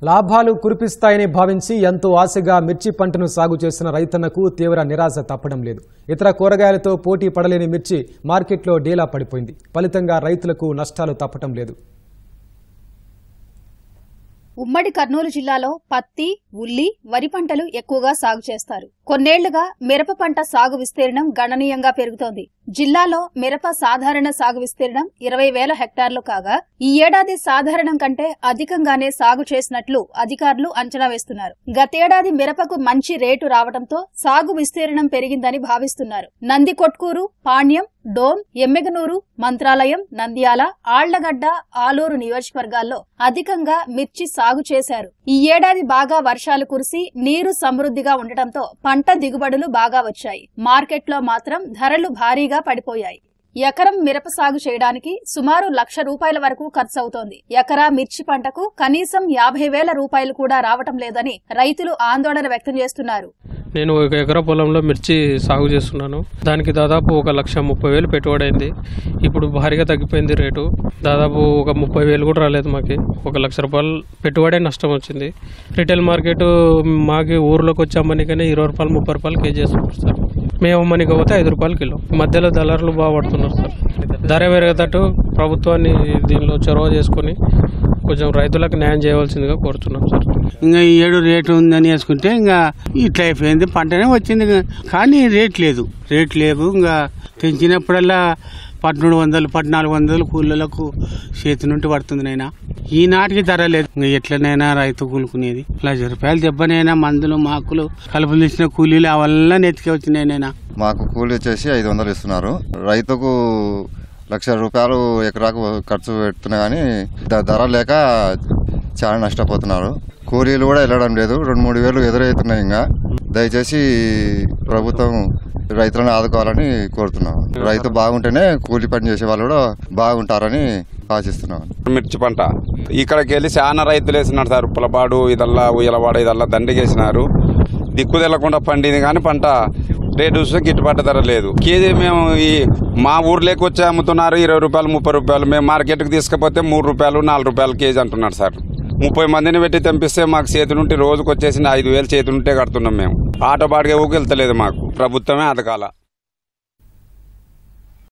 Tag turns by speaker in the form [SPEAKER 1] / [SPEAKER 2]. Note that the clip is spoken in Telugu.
[SPEAKER 1] లాభాలు కురిపిస్తాయని భావించి ఎంతో ఆశగా మిర్చి పంటను సాగు చేసిన రైతన్నకు తీవ్ర నిరాశ తప్పడం లేదు. ఇతర కూరగాయలతో పోటీ పడలేని మిర్చి మార్కెట్లో డీలా పడిపోయింది. ఫలితంగా రైతులకు నష్టాలు తప్పడం లేదు.
[SPEAKER 2] ఉమ్మడి కర్నూలు జిల్లాలో పత్తి, ఉల్లి, వరి పంటలు ఎక్కువగా సాగు చేస్తారు. కొన్నేళ్లుగా మిరప పంట సాగు విస్తీర్ణం గణనీయంగా పెరుగుతోంది. జిల్లాలో మిరప సాధారణ సాగు విస్తీర్ణం 20,000 హెక్టార్లు కాగా ఈ ఏడాది సాధారణం కంటే అధికంగానే సాగు చేసినట్లు అధికారులు అంచనా వేస్తున్నారు. గతేడాది మిరపకు మంచి రేటు రావడంతో సాగు విస్తీర్ణం పెరిగిందని భావిస్తున్నారు. నందికొట్కూరు, పాణ్యం, డోన్, ఎమ్మెగనూరు, మంత్రాలయం, నంద్యాల, ఆళ్లగడ్డ, ఆలూరు నియోజకవర్గాల్లో అధికంగా మిర్చి సాగు చేశారు. ఈ ఏడాది బాగా వర్షాలు కురిసి నీరు సమృద్ధిగా ఉండటంతో పంట దిగుబడులు బాగా వచ్చాయి. మార్కెట్లో మాత్రం ధరలు భారీగా పడిపోయాయి. ఎకరం మిరప సాగు చేయడానికి సుమారు ₹1,00,000 వరకు ఖర్చవుతోంది. ఎకరా మిర్చి పంటకు కనీసం ₹50,000 కూడా రావటం లేదని రైతులు ఆందోళన వ్యక్తం చేస్తున్నారు.
[SPEAKER 3] నేను 1 ఎకరా పొలంలో మిర్చి సాగు చేస్తున్నాను. దానికి దాదాపు ₹1,30,000 పెట్టుబడి అయింది. ఇప్పుడు భారీగా తగ్గిపోయింది రేటు. దాదాపు ₹30,000 కూడా రాలేదు. మాకు ₹1,00,000 పెట్టుబడే నష్టం వచ్చింది. రిటైల్ మార్కెట్ మాకు ఊర్లోకి వచ్చి అమ్మనికనే ₹20, ₹30 కేజీ చేస్తున్నారు సార్. మేము అమ్మనికి పోతే ₹5 కిలో. మధ్యలో దళారులు బాగా పడుతున్నారు సార్. ధర పెరిగేటట్టు ప్రభుత్వాన్ని దీనిలో చొరవ చేసుకుని కొంచెం రైతులకు న్యాయం చేయవలసిందిగా కోరుతున్నాం సార్.
[SPEAKER 4] ఇంకా ఈ ఏడు రేటు ఉందని వేసుకుంటే ఇంకా ఇట్లా అయిపోయింది. పంటనే వచ్చింది కానీ రేట్ లేవు. ఇంకా పెంచినప్పుడల్లా 1,300, 1,400 కూలీలకు చేతి నుండి పడుతుంది. నైనా ఈనాటికి ధర లేదు. ఇంకా ఎట్లనైనా రైతు కూలుకునేది ₹1,00,000 దెబ్బనైనా మందులు మాకులు కలుపులు ఇచ్చిన కూలీలు అవల్ల నెత్తికి వచ్చినాయినైనా.
[SPEAKER 5] మాకు కూలీ వచ్చేసి 500 ఇస్తున్నారు. రైతుకు ₹1,00,000 ఎకరాకు ఖర్చు పెడుతున్నా కానీ ధర లేక చాలా నష్టపోతున్నారు. కూలీలు కూడా వెళ్ళడం లేదు. 2-3 వేలు ఎదురవుతున్నాయి. ఇంకా దయచేసి ప్రభుత్వం రైతులను ఆదుకోవాలని కోరుతున్నాం. రైతు బాగుంటేనే కూలీ పని చేసే వాళ్ళు కూడా బాగుంటారని ఆశిస్తున్నాం.
[SPEAKER 6] మిర్చి పంట ఇక్కడికి వెళ్ళి చాలా రైతులు వేసినారు సార్. పులపాడు ఇదల్లా, ఉయ్యలవాడ ఇదల్లా దండిగేసినారు. దిక్కు తెల్లకుండా పండింది కానీ పంట రేటు చూస్తే గిట్టుబాటు ధర లేదు. కేజీ మేము ఈ మా ఊర్లోకి వచ్చి అమ్ముతున్నారు ₹20, ₹30. మేము మార్కెట్కి తీసుకపోతే ₹3, ₹4 కేజీ అంటున్నారు సార్. 30 మందిని పెట్టి తెంపిస్తే మాకు చేతి నుండి రోజుకు వచ్చేసి 5,000 చేతి నుండే కడుతున్నాం. మేము ఆటో బాడిగా ఊకి వెళ్తలేదు. మాకు ప్రభుత్వమే అదకాల.